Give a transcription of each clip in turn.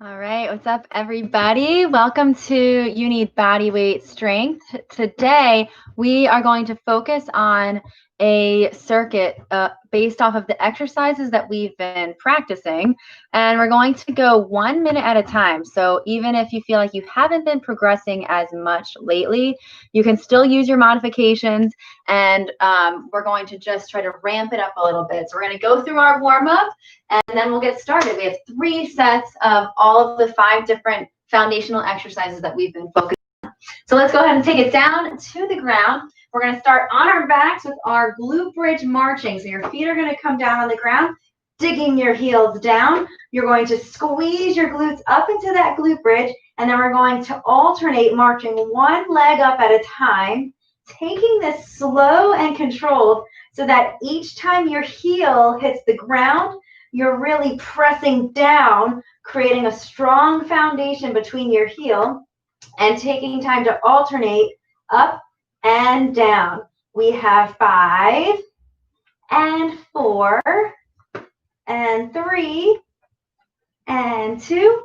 All right, what's up, everybody? Welcome to You Need Bodyweight Strength. Today, we are going to focus on a circuit based off of the exercises that we've been practicing, and we're going to go 1 minute at a time. So even if you feel like you haven't been progressing as much lately, you can still use your modifications, and we're going to just try to ramp it up a little bit. So we're going to go through our warm-up, and then we'll get started. We have 3 sets of all of the 5 different foundational exercises that we've been focusing on. So let's go ahead and take it down to the ground. We're going to start on our backs with our glute bridge marching. So your feet are going to come down on the ground, digging your heels down. You're going to squeeze your glutes up into that glute bridge, and then we're going to alternate marching one leg up at a time, taking this slow and controlled so that each time your heel hits the ground, you're really pressing down, creating a strong foundation between your heel and taking time to alternate up and down. We have 5 and 4 and 3 and 2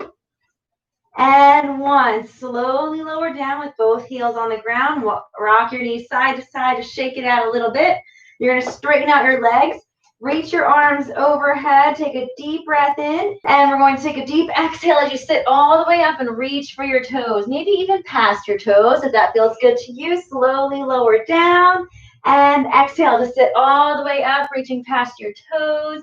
and 1. Slowly lower down with both heels on the ground. Rock your knees side to side to shake it out a little bit. You're going to straighten out your legs. Reach your arms overhead. Take a deep breath in. And we're going to take a deep exhale as you sit all the way up and reach for your toes. Maybe even past your toes if that feels good to you. Slowly lower down. And exhale to sit all the way up, reaching past your toes.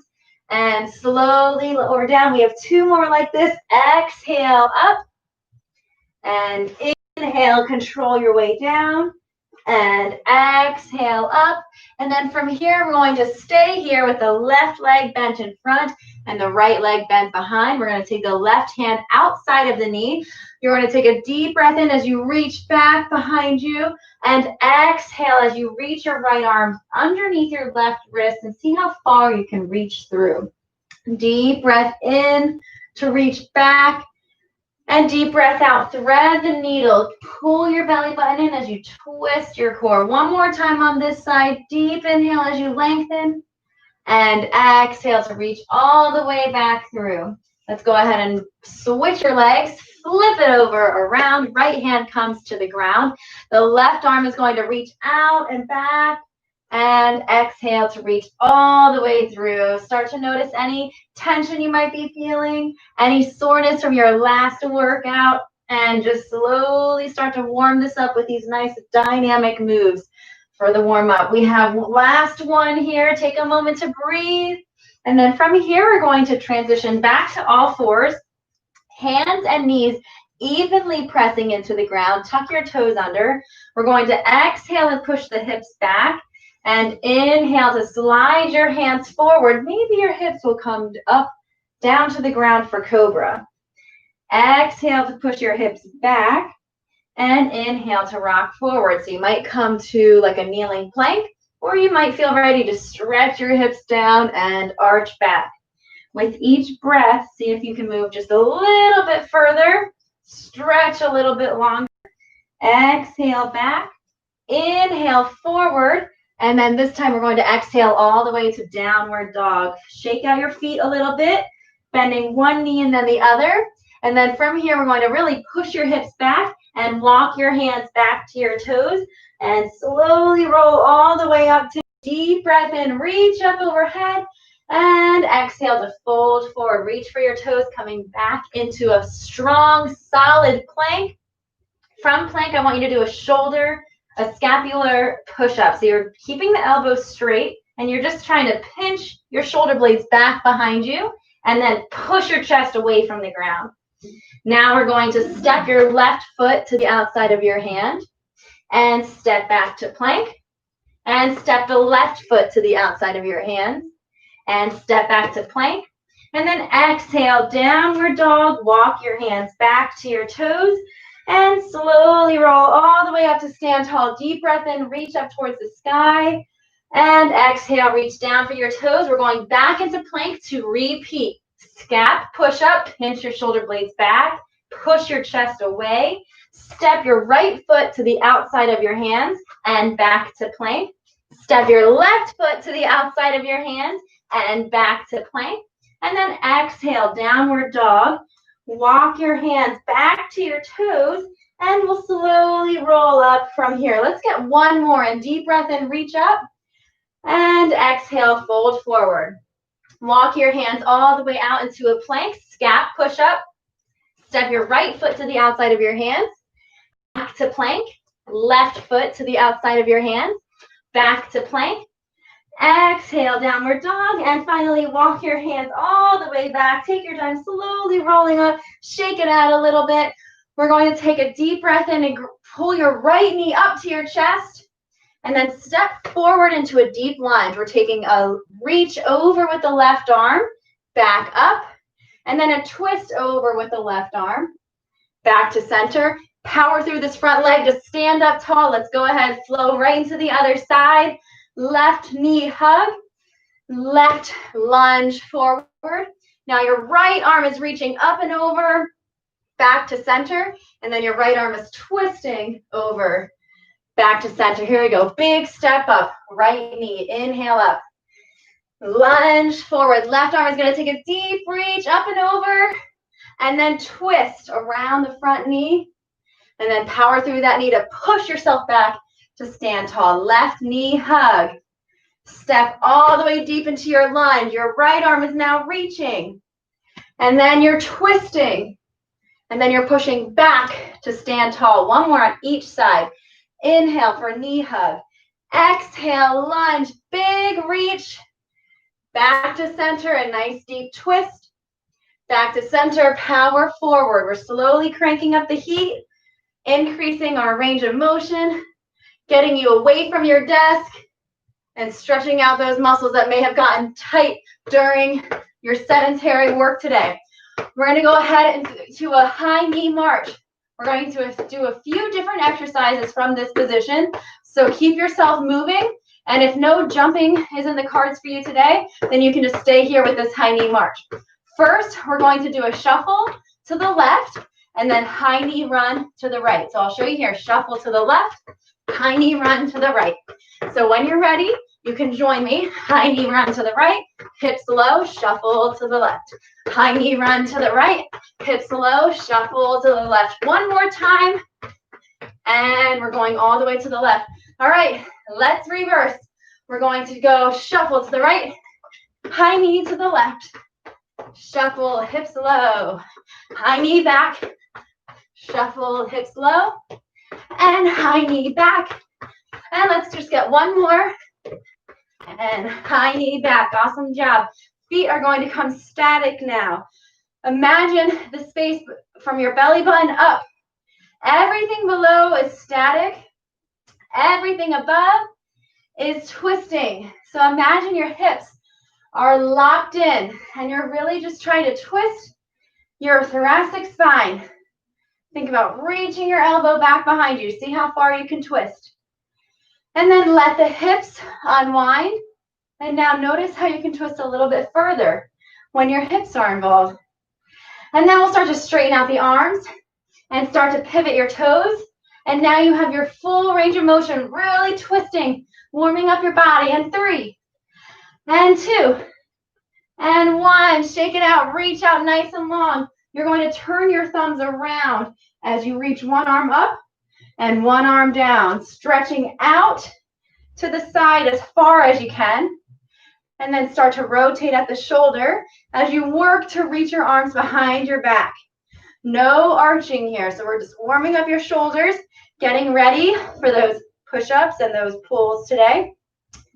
And slowly lower down. We have 2 more like this. Exhale up. And inhale, control your way down. And exhale up. And then from here, we're going to stay here with the left leg bent in front and the right leg bent behind. We're going to take the left hand outside of the knee. You're going to take a deep breath in as you reach back behind you, and exhale as you reach your right arm underneath your left wrist and see how far you can reach through. Deep breath in to reach back. And deep breath out. Thread the needle. Pull your belly button in as you twist your core. One more time on this side. Deep inhale as you lengthen. And exhale to reach all the way back through. Let's go ahead and switch your legs. Flip it over around. Right hand comes to the ground. The left arm is going to reach out and back. And exhale to reach all the way through. Start to notice any tension you might be feeling, any soreness from your last workout, and just slowly start to warm this up with these nice dynamic moves for the warm-up. We have last one here. Take a moment to breathe. And then from here, we're going to transition back to all fours, hands and knees evenly pressing into the ground. Tuck your toes under. We're going to exhale and push the hips back. And inhale to slide your hands forward. Maybe your hips will come up, down to the ground for cobra. Exhale to push your hips back. And inhale to rock forward. So you might come to like a kneeling plank, or you might feel ready to stretch your hips down and arch back. With each breath, see if you can move just a little bit further. Stretch a little bit longer. Exhale back. Inhale forward. And then this time we're going to exhale all the way to downward dog. Shake out your feet a little bit, bending one knee and then the other. And then from here, we're going to really push your hips back and walk your hands back to your toes and slowly roll all the way up to deep breath in. Reach up overhead and exhale to fold forward. Reach for your toes, coming back into a strong, solid plank. From plank, I want you to do a scapular push-up. So you're keeping the elbows straight and you're just trying to pinch your shoulder blades back behind you and then push your chest away from the ground. Now we're going to step your left foot to the outside of your hand and step back to plank, and step the left foot to the outside of your hand and step back to plank. And then exhale, downward dog. Walk your hands back to your toes and slowly roll all the way up to stand tall. Deep breath in, reach up towards the sky. And exhale, reach down for your toes. We're going back into plank to repeat. Scap, push up, pinch your shoulder blades back, push your chest away. Step your right foot to the outside of your hands and back to plank. Step your left foot to the outside of your hands and back to plank. And then exhale, downward dog. Walk your hands back to your toes, and we'll slowly roll up from here. Let's get one more in. Deep breath in, reach up, and exhale, fold forward. Walk your hands all the way out into a plank, scap, push up. Step your right foot to the outside of your hands, back to plank, left foot to the outside of your hands, back to plank. Exhale, downward dog, and finally walk your hands all the way back. Take your time, slowly rolling up, shake it out a little bit. We're going to take a deep breath in and pull your right knee up to your chest, and then step forward into a deep lunge. We're taking a reach over with the left arm, back up, and then a twist over with the left arm, back to center. Power through this front leg to stand up tall. Let's go ahead, flow right into the other side. Left knee hug, left lunge forward. Now your right arm is reaching up and over, back to center, and then your right arm is twisting over, back to center. Here we go. Big step up, right knee, inhale up. Lunge forward. Left arm is going to take a deep reach up and over, and then twist around the front knee, and then power through that knee to push yourself back to stand tall. Left knee hug. Step all the way deep into your lunge. Your right arm is now reaching. And then you're twisting. And then you're pushing back to stand tall. One more on each side. Inhale for knee hug. Exhale, lunge. Big reach. Back to center, a nice deep twist. Back to center, power forward. We're slowly cranking up the heat, increasing our range of motion, getting you away from your desk, and stretching out those muscles that may have gotten tight during your sedentary work today. We're going to go ahead and do a high knee march. We're going to do a few different exercises from this position, so keep yourself moving. And if no jumping is in the cards for you today, then you can just stay here with this high knee march. First, we're going to do a shuffle to the left, and then high knee run to the right. So I'll show you here, shuffle to the left, high knee run to the right. So when you're ready, you can join me. High knee run to the right, hips low, shuffle to the left. High knee run to the right, hips low, shuffle to the left. One more time, and we're going all the way to the left. All right, let's reverse. We're going to go shuffle to the right, high knee to the left, shuffle, hips low, high knee back, shuffle, hips low, and high knee back. And let's just get one more. And high knee back. Awesome job. Feet are going to come static now. Imagine the space from your belly button up. Everything below is static. Everything above is twisting. So imagine your hips are locked in, and you're really just trying to twist your thoracic spine. Think about reaching your elbow back behind you. See how far you can twist. And then let the hips unwind. And now notice how you can twist a little bit further when your hips are involved. And then we'll start to straighten out the arms and start to pivot your toes. And now you have your full range of motion, really twisting, warming up your body. And 3, and 2, and 1. Shake it out, reach out nice and long. You're going to turn your thumbs around as you reach one arm up and one arm down, stretching out to the side as far as you can. And then start to rotate at the shoulder as you work to reach your arms behind your back. No arching here. So we're just warming up your shoulders, getting ready for those push-ups and those pulls today.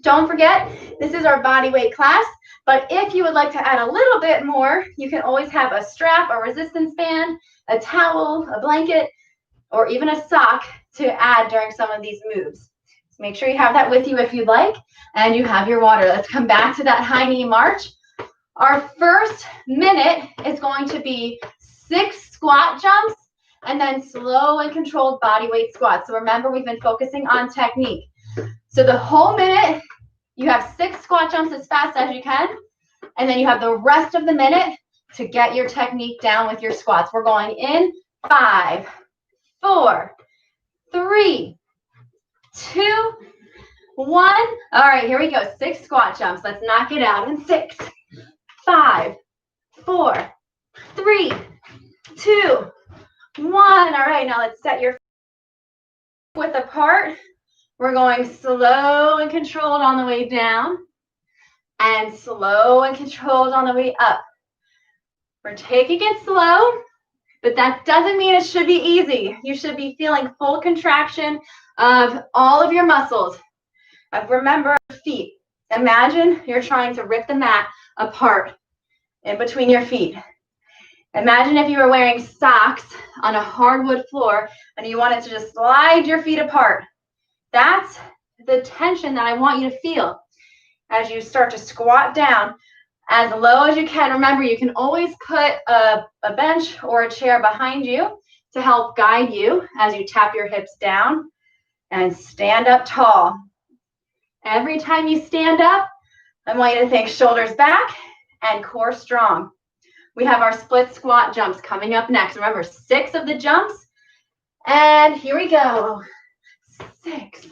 Don't forget, this is our body weight class, but if you would like to add a little bit more, you can always have a strap, a resistance band, a towel, a blanket, or even a sock to add during some of these moves. So make sure you have that with you if you'd like, and you have your water. Let's come back to that high knee march. Our first minute is going to be 6 squat jumps and then slow and controlled body weight squats. So remember, we've been focusing on technique. So the whole minute, you have 6 squat jumps as fast as you can, and then you have the rest of the minute to get your technique down with your squats. We're going in 5, 4, 3, 2, 1. All right, here we go. 6 squat jumps. Let's knock it out in 6, 5, 4, 3, 2, 1. All right, now let's set your width apart. We're going slow and controlled on the way down and slow and controlled on the way up. We're taking it slow, but that doesn't mean it should be easy. You should be feeling full contraction of all of your muscles. Remember, feet. Imagine you're trying to rip the mat apart in between your feet. Imagine if you were wearing socks on a hardwood floor and you wanted to just slide your feet apart. That's the tension that I want you to feel as you start to squat down as low as you can. Remember, you can always put a bench or a chair behind you to help guide you as you tap your hips down and stand up tall. Every time you stand up, I want you to think shoulders back and core strong. We have our split squat jumps coming up next. Remember, 6 of the jumps. And here we go. 6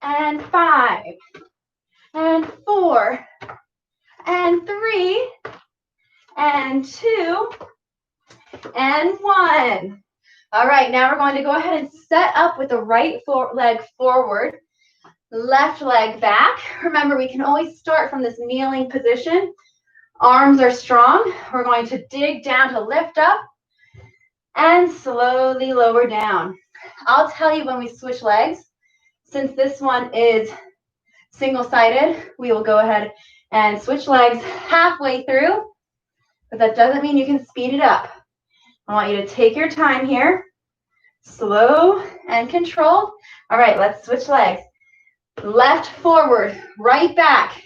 and 5 and 4 and 3 and 2 and 1. All right, now we're going to go ahead and set up with the right leg forward, left leg back. Remember, we can always start from this kneeling position. Arms are strong. We're going to dig down to lift up and slowly lower down. I'll tell you when we switch legs. Since this one is single-sided, we will go ahead and switch legs halfway through, but that doesn't mean you can speed it up. I want you to take your time here, slow and controlled. All right, let's switch legs. Left forward, right back.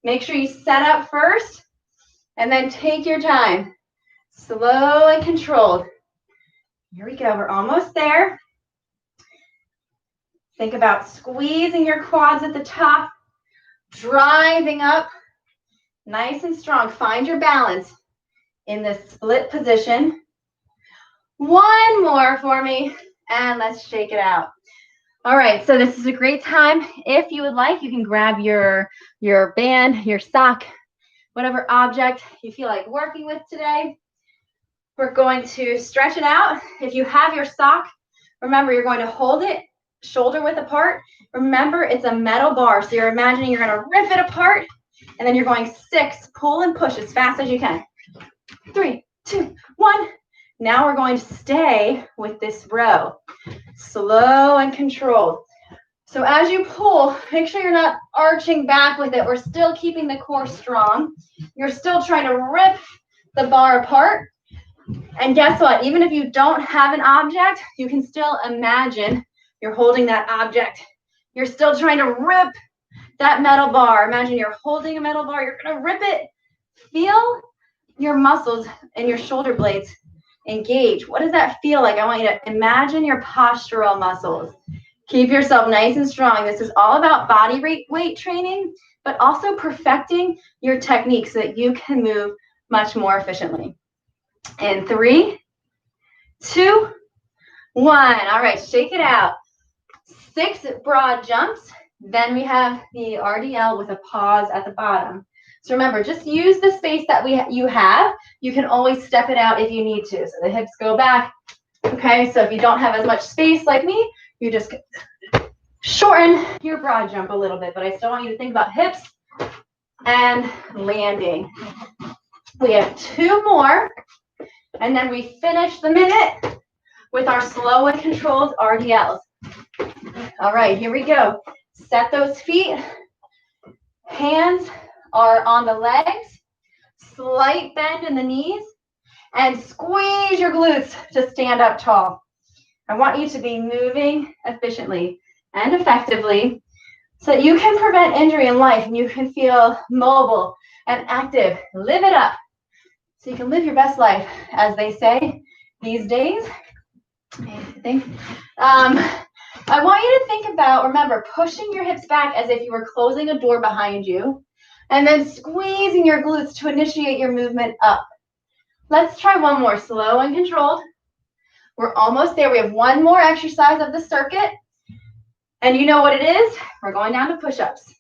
Make sure you set up first, and then take your time. Slow and controlled. Here we go, we're almost there. Think about squeezing your quads at the top, driving up, nice and strong. Find your balance in this split position. One more for me, and let's shake it out. All right, so this is a great time. If you would like, you can grab your band, your sock, whatever object you feel like working with today. We're going to stretch it out. If you have your sock, remember you're going to hold it shoulder width apart. Remember, it's a metal bar, so you're imagining you're going to rip it apart, and then you're going 6, pull and push as fast as you can. 3, 2, 1. Now we're going to stay with this row, slow and controlled. So as you pull, make sure you're not arching back with it. We're still keeping the core strong. You're still trying to rip the bar apart. And guess what? Even if you don't have an object, you can still imagine you're holding that object. You're still trying to rip that metal bar. Imagine you're holding a metal bar. You're going to rip it. Feel your muscles and your shoulder blades engage. What does that feel like? I want you to imagine your postural muscles. Keep yourself nice and strong. This is all about body weight training, but also perfecting your technique so that you can move much more efficiently. In 3, 2, 1. All right, shake it out. 6 broad jumps. Then we have the RDL with a pause at the bottom. So remember, just use the space that you have. You can always step it out if you need to. So the hips go back. Okay, so if you don't have as much space like me, you just shorten your broad jump a little bit. But I still want you to think about hips and landing. We have 2 more, and then we finish the minute with our slow and controlled RDLs. All right, here we go. Set those feet. Hands are on the legs. Slight bend in the knees. And squeeze your glutes to stand up tall. I want you to be moving efficiently and effectively so that you can prevent injury in life and you can feel mobile and active. Live it up so you can live your best life, as they say these days. I want you to think about, remember, pushing your hips back as if you were closing a door behind you, and then squeezing your glutes to initiate your movement up. Let's try one more, slow and controlled. We're almost there. We have one more exercise of the circuit. And you know what it is? We're going down to push-ups.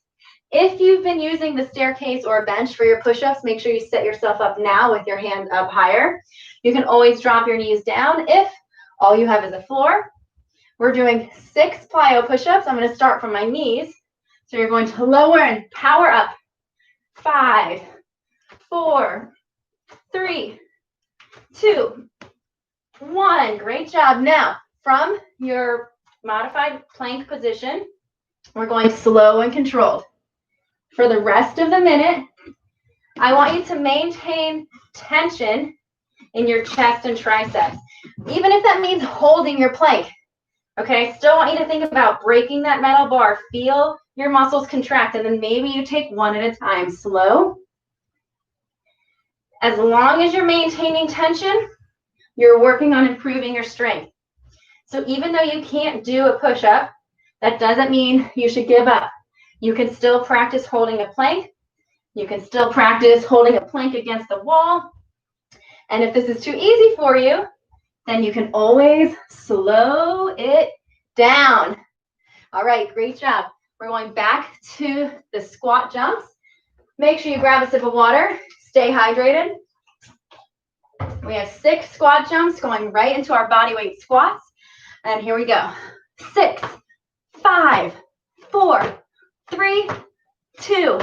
If you've been using the staircase or a bench for your push-ups, make sure you set yourself up now with your hands up higher. You can always drop your knees down if all you have is a floor. We're doing 6 plyo push-ups. I'm going to start from my knees. So you're going to lower and power up. 5, 4, 3, 2, 1. Great job. Now, from your modified plank position, we're going slow and controlled. For the rest of the minute, I want you to maintain tension in your chest and triceps, even if that means holding your plank. Okay, I still want you to think about breaking that metal bar. Feel your muscles contract, and then maybe you take one at a time. Slow. As long as you're maintaining tension, you're working on improving your strength. So even though you can't do a push-up, that doesn't mean you should give up. You can still practice holding a plank. You can still practice holding a plank against the wall. And if this is too easy for you, then you can always slow it down. All right, great job. We're going back to the squat jumps. Make sure you grab a sip of water. Stay hydrated. We have 6 squat jumps going right into our body weight squats. And here we go. 6, 5, 4, 3, 2,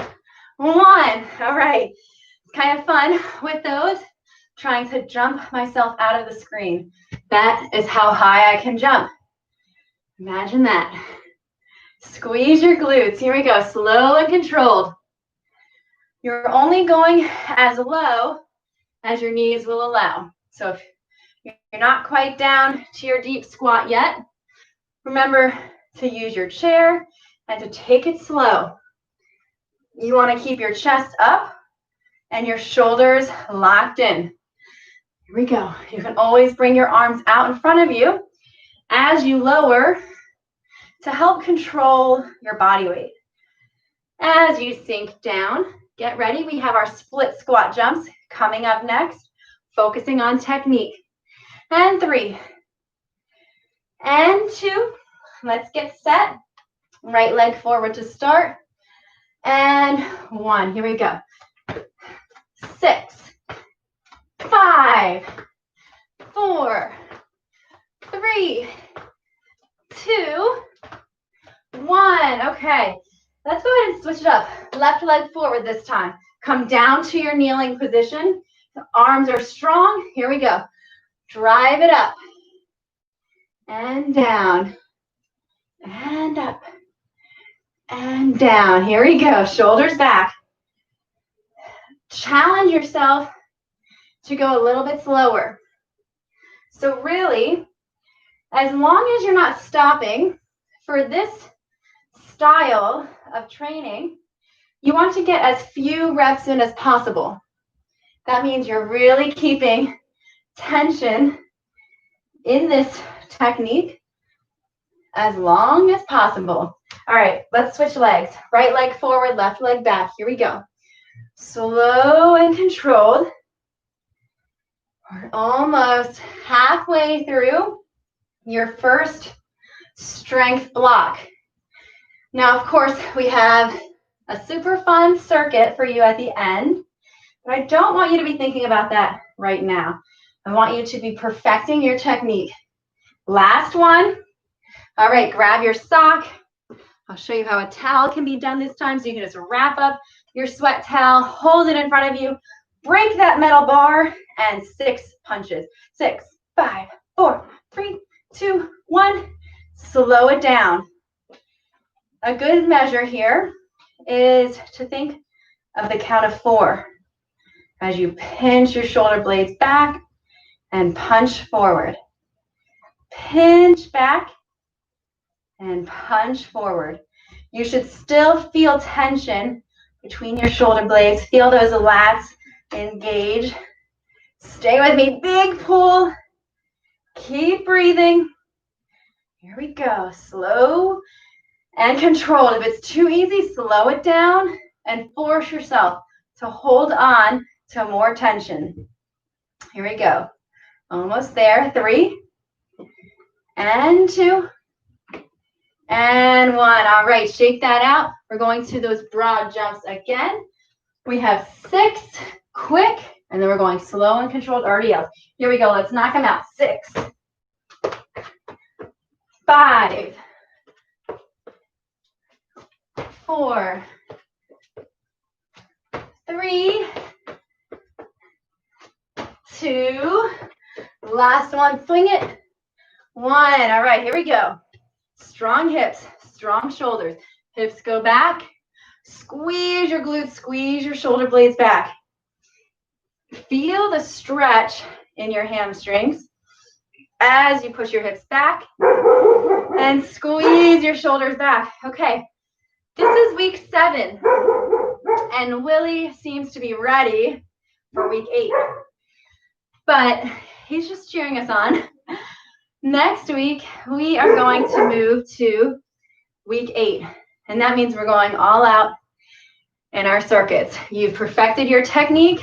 1. All right. It's kind of fun with those, trying to jump myself out of the screen. That is how high I can jump. Imagine that. Squeeze your glutes. Here we go. Slow and controlled. You're only going as low as your knees will allow. So if you're not quite down to your deep squat yet, remember to use your chair and to take it slow. You want to keep your chest up and your shoulders locked in. Here we go. You can always bring your arms out in front of you as you lower to help control your body weight. As you sink down, get ready. We have our split squat jumps coming up next, focusing on technique. And 3, and 2. Let's get set. Right leg forward to start. And 1. Here we go. 6, 5, 4, 3, 2, 1. Okay. Let's go ahead and switch it up. Left leg forward this time. Come down to your kneeling position. The arms are strong. Here we go. Drive it up. And down. And up. And down. Here we go. Shoulders back. Challenge yourself to go a little bit slower. So really, as long as you're not stopping, for this style of training, you want to get as few reps in as possible. That means you're really keeping tension in this technique as long as possible. All right, let's switch legs. Right leg forward, left leg back. Here we go. Slow and controlled. We're almost halfway through your first strength block. Now, of course, we have a super fun circuit for you at the end, but I don't want you to be thinking about that right now. I want you to be perfecting your technique. Last one. All right, grab your sock. I'll show you how a towel can be done this time. So you can just wrap up your sweat towel, hold it in front of you, break that metal bar, and 6 punches. 6, 5, 4, 3, 2, 1. Slow it down. A good measure here is to think of the count of 4 as you pinch your shoulder blades back and punch forward. Pinch back and punch forward. You should still feel tension between your shoulder blades. Feel those lats engage. Stay with me. Big pull. Keep breathing. Here we go. Slow and controlled. If it's too easy, slow it down and force yourself to hold on to more tension. Here we go. Almost there. 3 and 2 And 1. All right, shake that out. We're going to those broad jumps again. We have 6, quick, and then we're going slow and controlled RDLs. Here we go. Let's knock them out. 6, 5, 4, 3, 2, last one, swing it. 1. All right, here we go. Strong hips, strong shoulders. Hips go back. Squeeze your glutes, squeeze your shoulder blades back. Feel the stretch in your hamstrings as you push your hips back and squeeze your shoulders back. Okay, this is week 7, and Willie seems to be ready for week 8, but he's just cheering us on. Next week, we are going to move to week 8, and that means we're going all out in our circuits. You've perfected your technique.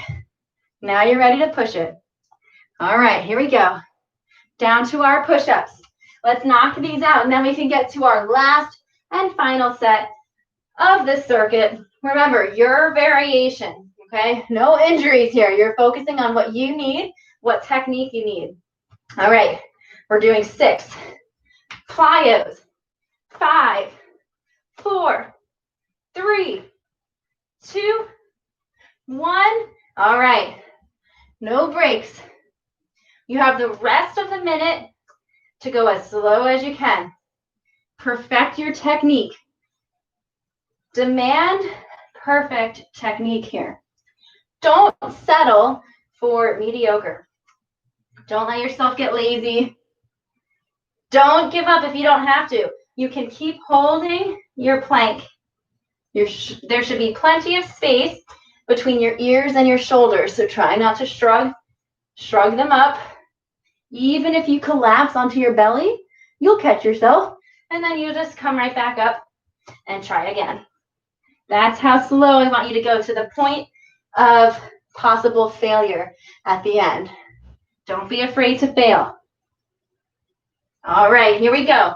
Now you're ready to push it. All right, here we go. Down to our push-ups. Let's knock these out, and then we can get to our last and final set of this circuit. Remember, your variation, okay? No injuries here. You're focusing on what you need, what technique you need. All right, we're doing 6 plyos. 5, 4, 3, 2, 1. All right, no breaks. You have the rest of the minute to go as slow as you can. Perfect your technique. Demand perfect technique here. Don't settle for mediocre. Don't let yourself get lazy. Don't give up if you don't have to. You can keep holding your plank. There should be plenty of space between your ears and your shoulders, so try not to shrug them up. Even if you collapse onto your belly, you'll catch yourself, and then you just come right back up and try again. That's how slow I want you to go, to the point of possible failure at the end. Don't be afraid to fail. All right, here we go.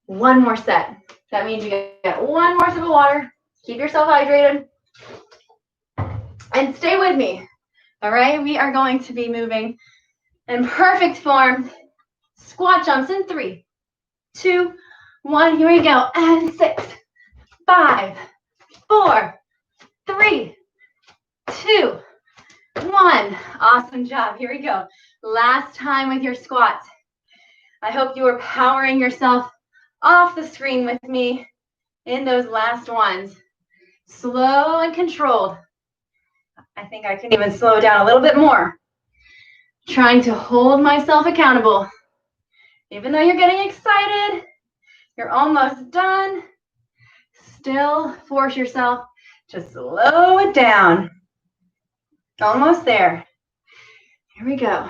1 more set. That means you get 1 more sip of water. Keep yourself hydrated. And stay with me. All right, we are going to be moving in perfect form. Squat jumps in 3, 2, 1. Here we go. And 6, 5, 4, 3, 2, 1. Awesome job. Here we go. Last time with your squats. I hope you are powering yourself off the screen with me in those last ones. Slow and controlled. I think I can even slow down a little bit more. Trying to hold myself accountable. Even though you're getting excited, you're almost done. Still force yourself to slow it down. Almost there. Here we go.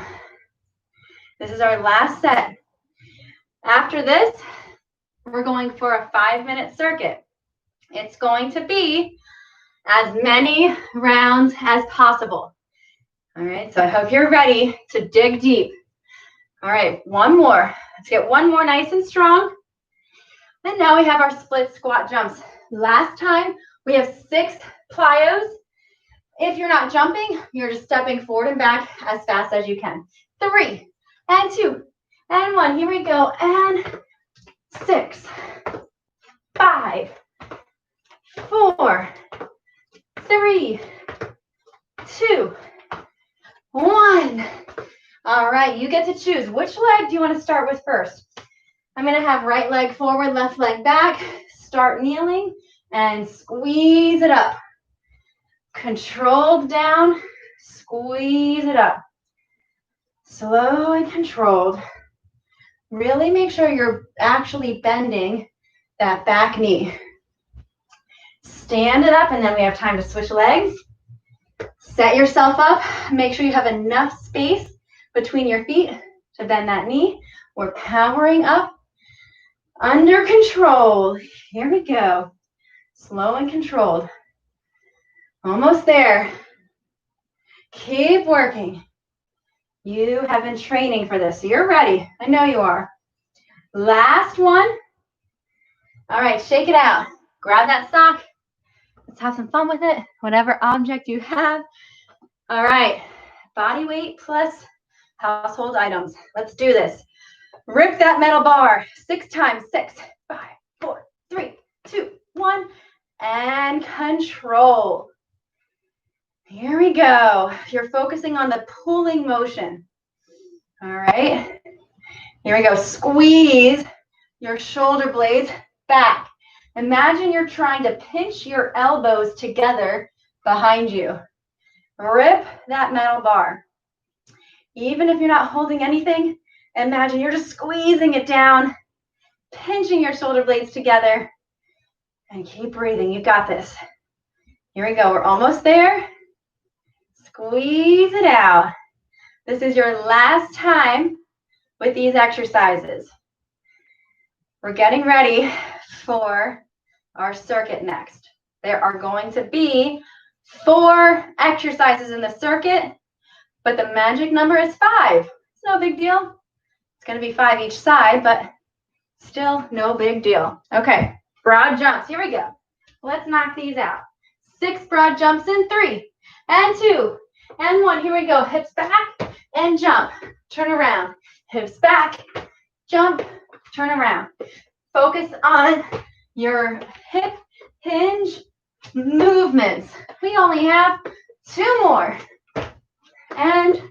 This is our last set. After this, we're going for a 5-minute circuit. It's going to be as many rounds as possible. All right, so I hope you're ready to dig deep. All right, 1 more. Let's get 1 more nice and strong. And now we have our split squat jumps. Last time, we have 6 plyos. If you're not jumping, you're just stepping forward and back as fast as you can. 3, and 2, and 1. Here we go. And 6, 5, 4, 3, 2, 1. All right, you get to choose. Which leg do you want to start with first? I'm going to have right leg forward, left leg back. Start kneeling and squeeze it up. Controlled down, squeeze it up. Slow and controlled. Really make sure you're actually bending that back knee. Stand it up, and then we have time to switch legs. Set yourself up. Make sure you have enough space between your feet to bend that knee. We're powering up. Under control. Here we go. Slow and controlled. Almost there. Keep working. You have been training for this, so you're ready. I know you are. Last one. All right, shake it out. Grab that sock. Let's have some fun with it, whatever object you have. All right, body weight plus household items. Let's do this. Rip that metal bar 6 times. 6, 5, 4, 3, 2, 1, and control. Here we go. You're focusing on the pulling motion. All right. Here we go. Squeeze your shoulder blades back. Imagine you're trying to pinch your elbows together behind you. Rip that metal bar. Even if you're not holding anything, imagine you're just squeezing it down, pinching your shoulder blades together, and keep breathing. You got this. Here we go. We're almost there. Squeeze it out. This is your last time with these exercises. We're getting ready for our circuit next. There are going to be 4 exercises in the circuit, but the magic number is 5. It's no big deal. It's going to be 5 each side, but still no big deal. Okay, broad jumps. Here we go. Let's knock these out. 6 broad jumps in 3 and 2 and 1. Here we go. Hips back and jump. Turn around. Hips back, jump, turn around. Focus on your hip hinge movements. We only have 2 more. And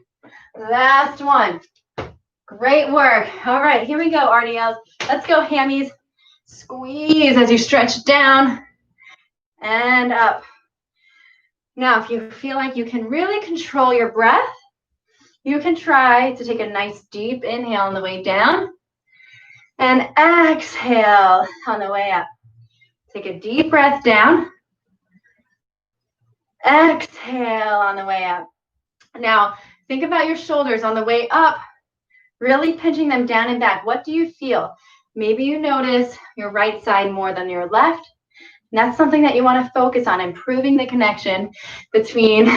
last one. Great work. All right, here we go, RDLs. Let's go, hammies. Squeeze as you stretch down and up. Now, if you feel like you can really control your breath, you can try to take a nice deep inhale on the way down and exhale on the way up. Take a deep breath down. Exhale on the way up. Now, think about your shoulders on the way up, really pinching them down and back. What do you feel? Maybe you notice your right side more than your left. And that's something that you want to focus on, improving the connection between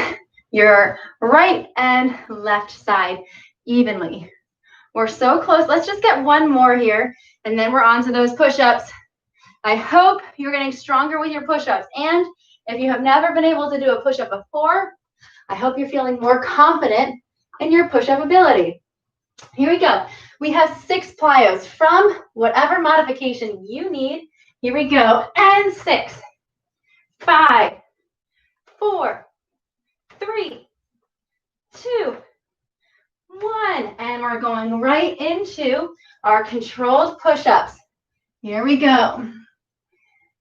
your right and left side evenly. We're so close. Let's just get one more here, and then we're on to those push-ups. I hope you're getting stronger with your push-ups. And if you have never been able to do a push-up before, I hope you're feeling more confident in your push-up ability. Here we go. We have 6 plyos from whatever modification you need. Here we go. And 6, 5, 4, 3, 2, 1. And we're going right into our controlled push-ups. Here we go.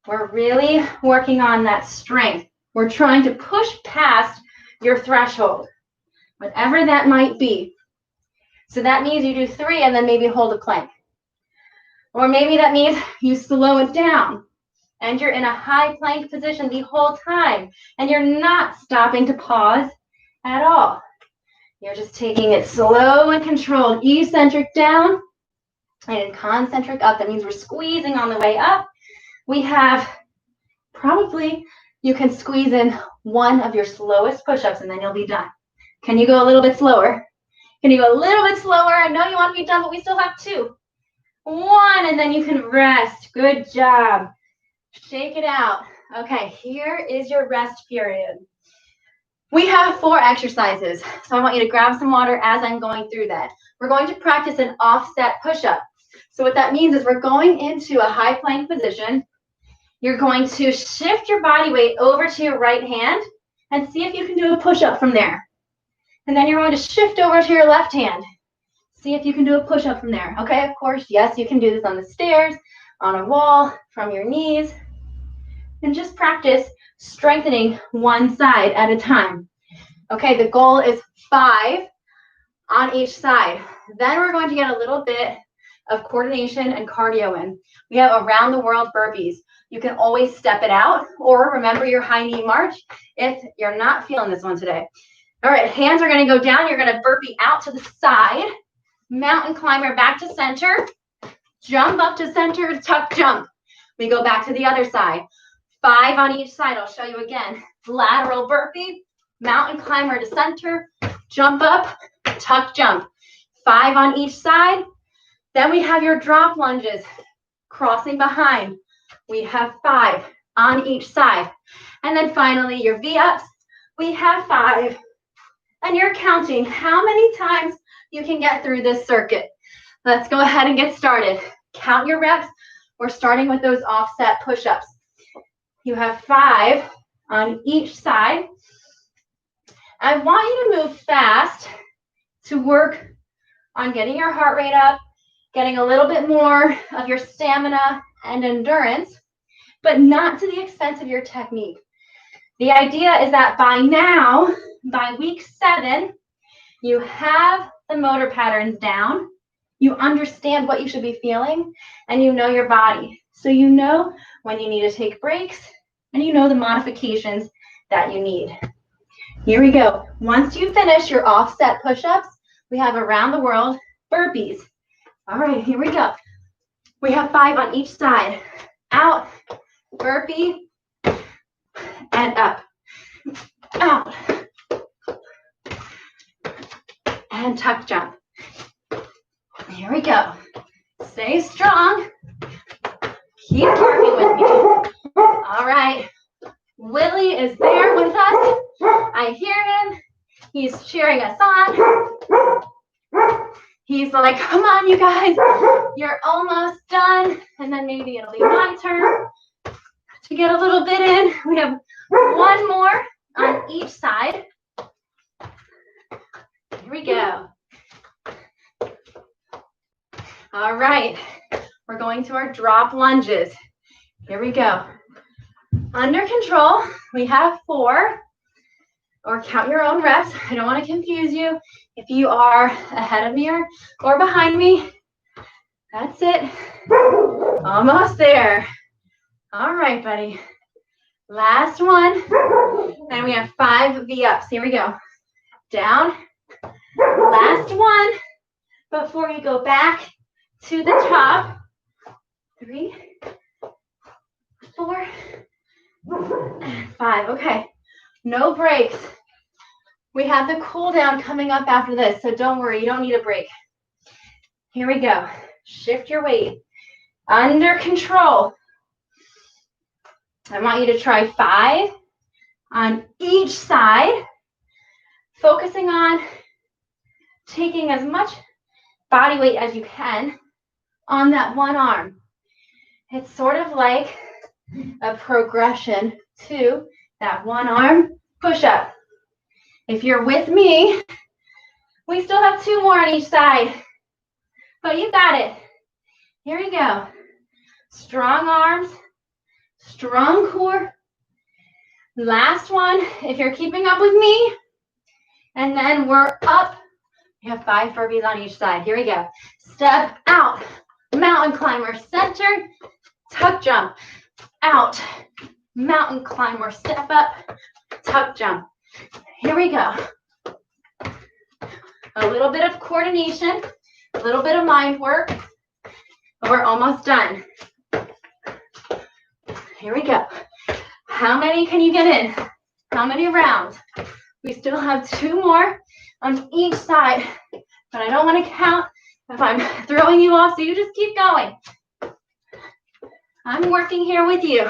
We're really working on that strength. We're trying to push past your threshold, whatever that might be. So that means you do 3 and then maybe hold a plank. Or maybe that means you slow it down and you're in a high plank position the whole time and you're not stopping to pause at all. You're just taking it slow and controlled, eccentric down and concentric up. That means we're squeezing on the way up. We have probably, you can squeeze in one of your slowest push-ups and then you'll be done. Can you go a little bit slower? Can you go a little bit slower? I know you want to be done, but we still have 2. 1, and then you can rest. Good job. Shake it out. Okay, here is your rest period. We have 4 exercises, so I want you to grab some water as I'm going through that. We're going to practice an offset push-up. So what that means is we're going into a high plank position. You're going to shift your body weight over to your right hand and see if you can do a push-up from there. And then you're going to shift over to your left hand. See if you can do a push-up from there. Okay, of course, yes, you can do this on the stairs, on a wall, from your knees. And just practice strengthening one side at a time. Okay, the goal is 5 on each side. Then we're going to get a little bit of coordination and cardio in. We have around the world burpees. You can always step it out or remember your high knee march if you're not feeling this one today. All right, hands are going to go down. You're going to burpee out to the side. Mountain climber back to center. Jump up to center, tuck jump. We go back to the other side. 5 on each side. I'll show you again. Lateral burpee, mountain climber to center, jump up, tuck jump. 5 on each side. Then we have your drop lunges, crossing behind. We have 5 on each side. And then finally, your V-ups. We have 5. And you're counting how many times you can get through this circuit. Let's go ahead and get started. Count your reps. We're starting with those offset push-ups. You have 5 on each side. I want you to move fast to work on getting your heart rate up, getting a little bit more of your stamina and endurance, but not to the expense of your technique. The idea is that by now, by week 7, you have the motor patterns down, you understand what you should be feeling, and you know your body. So you know when you need to take breaks, and you know the modifications that you need. Here we go. Once you finish your offset push-ups, we have around the world burpees. All right, here we go. We have 5 on each side. Out, burpee, and up. Out. And tuck jump. Here we go. Stay strong. Keep working with me. All right. Willie is there with us. I hear him. He's cheering us on. He's like, come on, you guys. You're almost done. And then maybe it'll be my turn to get a little bit in. We have 1 more on each side. Here we go. All right. We're going to our drop lunges. Here we go. Under control, we have 4, or count your own reps. I don't want to confuse you. If you are ahead of me or behind me, that's it. Almost there. All right, buddy. Last one. And we have 5 V-ups. Here we go. Down. Last one before you go back to the top. 3, 4, and 5. Okay. No breaks. We have the cool down coming up after this, so don't worry, you don't need a break. Here we go. Shift your weight. Under control. I want you to try 5 on each side, focusing on taking as much body weight as you can on that one arm. It's sort of like a progression to that one arm push-up. If you're with me, we still have 2 more on each side, but you got it. Here we go. Strong arms, strong core. Last one, if you're keeping up with me, and then we're up. We have 5 burpees on each side. Here we go. Step out, mountain climber, center, tuck jump, out, mountain climber, step up, tuck jump. Here we go. A little bit of coordination, a little bit of mind work, but we're almost done. Here we go. How many can you get in? How many rounds? We still have 2 more on each side, but I don't want to count if I'm throwing you off, so you just keep going. I'm working here with you.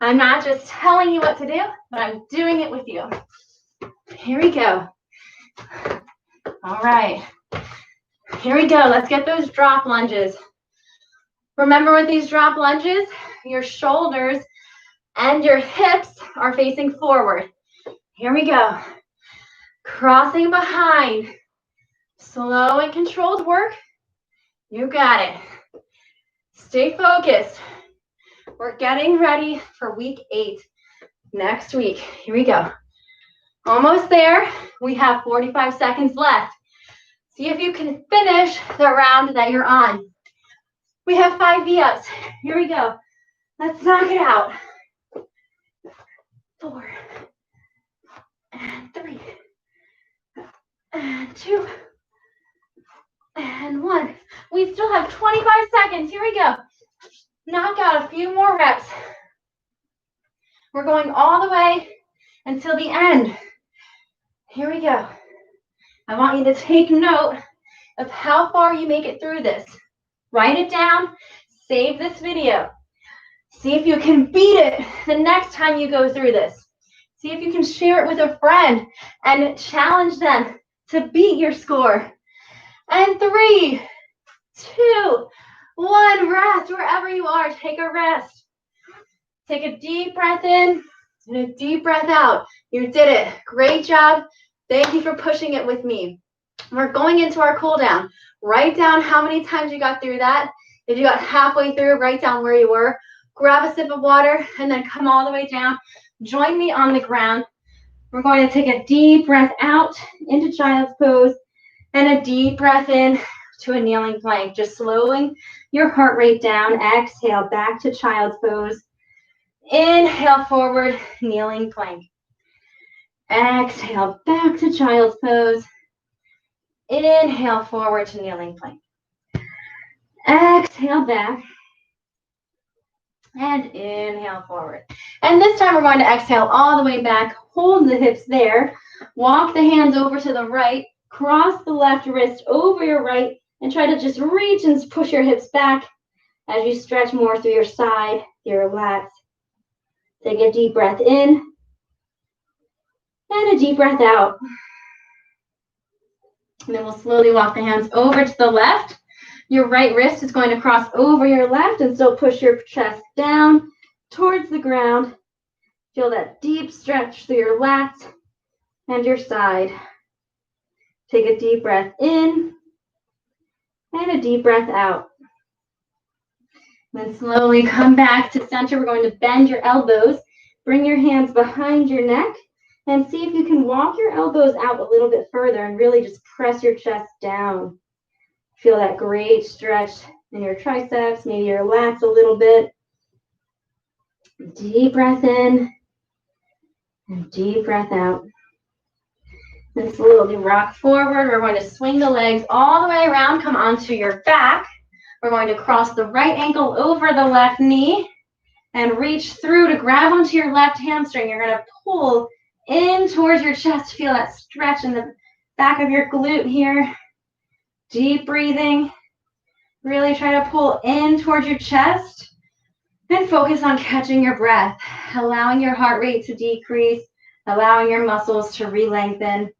I'm not just telling you what to do, but I'm doing it with you. Here we go. All right. Here we go. Let's get those drop lunges. Remember, with these drop lunges, your shoulders and your hips are facing forward. Here we go. Crossing behind. Slow and controlled work. You got it. Stay focused. We're getting ready for week 8 next week. Here we go. Almost there. We have 45 seconds left. See if you can finish the round that you're on. We have 5 V-ups. Here we go. Let's knock it out. 4, and 3, and 2, and 1. We still have 25 seconds. Here we go. Knock out a few more reps. We're going all the way until the end. Here we go. I want you to take note of how far you make it through this. Write it down, save this video. See if you can beat it the next time you go through this. See if you can share it with a friend and challenge them to beat your score. And 3, 2, 1, rest wherever you are. Take a rest. Take a deep breath in and a deep breath out. You did it. Great job. Thank you for pushing it with me. We're going into our cool down. Write down how many times you got through that. If you got halfway through, write down where you were. Grab a sip of water and then come all the way down. Join me on the ground. We're going to take a deep breath out into child's pose and a deep breath in to a kneeling plank. Just slowing your heart rate down. Exhale back to child's pose. Inhale forward, kneeling plank. Exhale back to child's pose. Inhale forward to kneeling plank. Exhale back. And inhale forward. And this time we're going to exhale all the way back. Hold the hips there. Walk the hands over to the right. Cross the left wrist over your right. And try to just reach and push your hips back as you stretch more through your side, your lats. Take a deep breath in. And a deep breath out. And then we'll slowly walk the hands over to the left. Your right wrist is going to cross over your left and still push your chest down towards the ground. Feel that deep stretch through your lats and your side. Take a deep breath in and a deep breath out. Then slowly come back to center. We're going to bend your elbows. Bring your hands behind your neck and see if you can walk your elbows out a little bit further and really just press your chest down. Feel that great stretch in your triceps, maybe your lats a little bit. Deep breath in and deep breath out. Then slowly rock forward. We're going to swing the legs all the way around. Come onto your back. We're going to cross the right ankle over the left knee and reach through to grab onto your left hamstring. You're going to pull in towards your chest. Feel that stretch in the back of your glute here. Deep breathing. Really try to pull in towards your chest and focus on catching your breath, allowing your heart rate to decrease, allowing your muscles to re-lengthen,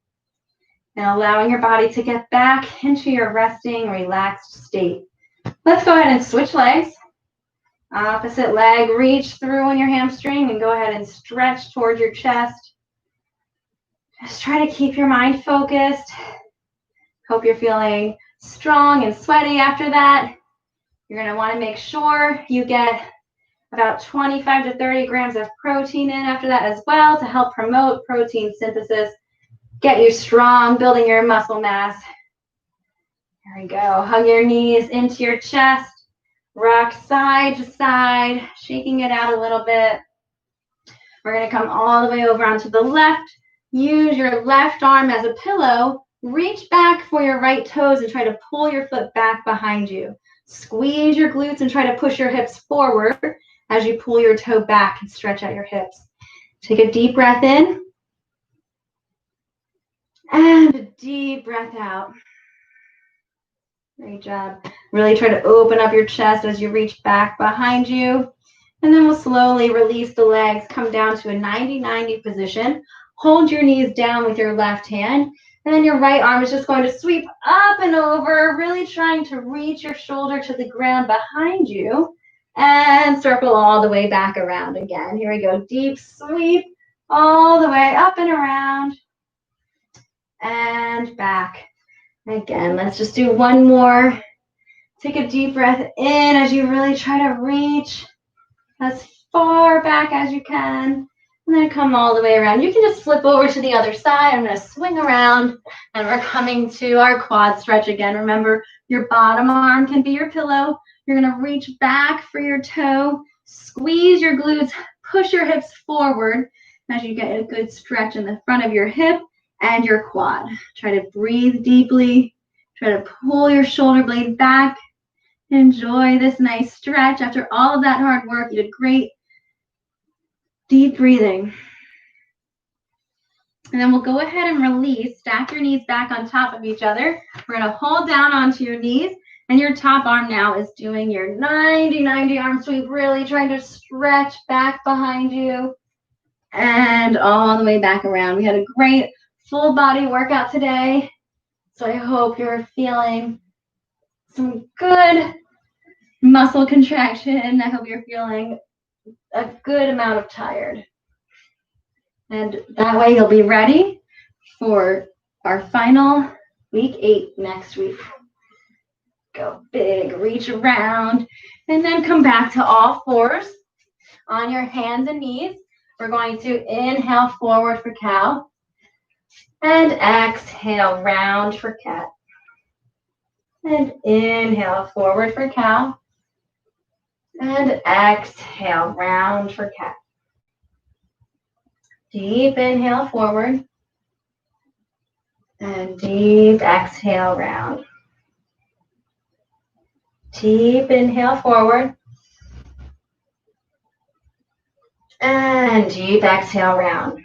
and allowing your body to get back into your resting, relaxed state. Let's go ahead and switch legs. Opposite leg, reach through on your hamstring and go ahead and stretch towards your chest. Just try to keep your mind focused. Hope you're feeling strong and sweaty after that. You're going to want to make sure you get about 25 to 30 grams of protein in after that as well to help promote protein synthesis, get you strong, building your muscle mass. There we go. Hug your knees into your chest. Rock side to side, shaking it out a little bit. We're going to come all the way over onto the left. Use your left arm as a pillow. Reach back for your right toes and try to pull your foot back behind you. Squeeze your glutes and try to push your hips forward as you pull your toe back and stretch out your hips. Take a deep breath in and a deep breath out. Great job. Really try to open up your chest as you reach back behind you. And then we'll slowly release the legs, come down to a 90-90 position. Hold your knees down with your left hand. And then your right arm is just going to sweep up and over, really trying to reach your shoulder to the ground behind you. And circle all the way back around again. Here we go. Deep sweep all the way up and around. And back. Again, let's just do one more. Take a deep breath in as you really try to reach as far back as you can. And then come all the way around. You can just flip over to the other side. I'm going to swing around and we're coming to our quad stretch again. Remember, your bottom arm can be your pillow. You're going to reach back for your toe. Squeeze your glutes. Push your hips forward as you get a good stretch in the front of your hip and your quad. Try to breathe deeply. Try to pull your shoulder blade back. Enjoy this nice stretch. After all of that hard work, you did great. Deep breathing. And then we'll go ahead and release. Stack your knees back on top of each other. We're going to hold down onto your knees. And your top arm now is doing your 90-90 arm sweep, really trying to stretch back behind you and all the way back around. We had a great full body workout today. So I hope you're feeling some good muscle contraction. I hope you're feeling a good amount of tired. And that way you'll be ready for our final week 8 next week. Go big, reach around, and then come back to all fours on your hands and knees. We're going to inhale forward for cow and exhale round for cat. And inhale forward for cow and exhale round for cat. Deep inhale forward and deep exhale round. Deep inhale forward and deep exhale round.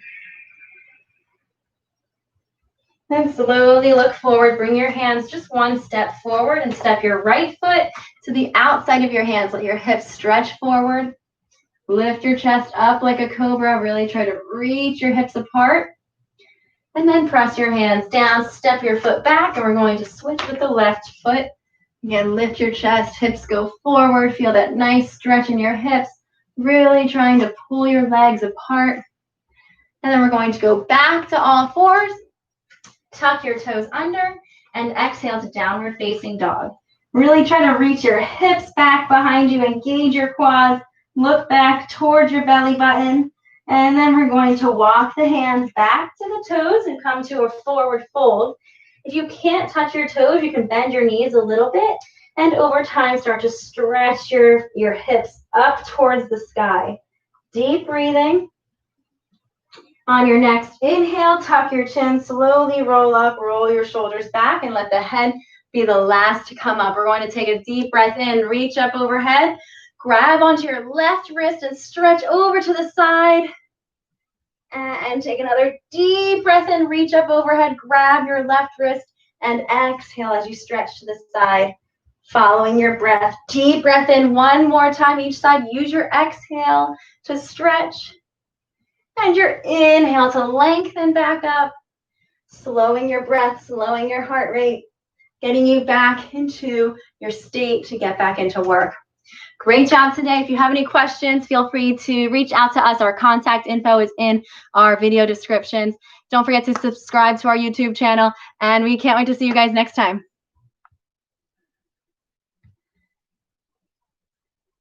And slowly look forward. Bring your hands just one step forward and step your right foot to the outside of your hands. Let your hips stretch forward. Lift your chest up like a cobra. Really try to reach your hips apart. And then press your hands down. Step your foot back. And we're going to switch with the left foot. Again, lift your chest. Hips go forward. Feel that nice stretch in your hips. Really trying to pull your legs apart. And then we're going to go back to all fours. Tuck your toes under and exhale to downward facing dog. Really try to reach your hips back behind you, engage your quads, look back towards your belly button, and then we're going to walk the hands back to the toes and come to a forward fold. If you can't touch your toes, you can bend your knees a little bit and over time start to stretch your hips up towards the sky. Deep breathing. On your next inhale, tuck your chin, slowly roll up, roll your shoulders back, and let the head be the last to come up. We're going to take a deep breath in, reach up overhead, grab onto your left wrist and stretch over to the side. And take another deep breath in, reach up overhead, grab your left wrist, and exhale as you stretch to the side, following your breath. Deep breath in one more time each side. Use your exhale to stretch. And your inhale to lengthen back up, slowing your breath, slowing your heart rate, getting you back into your state to get back into work. Great job today. If you have any questions, feel free to reach out to us. Our contact info is in our video descriptions. Don't forget to subscribe to our YouTube channel, and we can't wait to see you guys next time.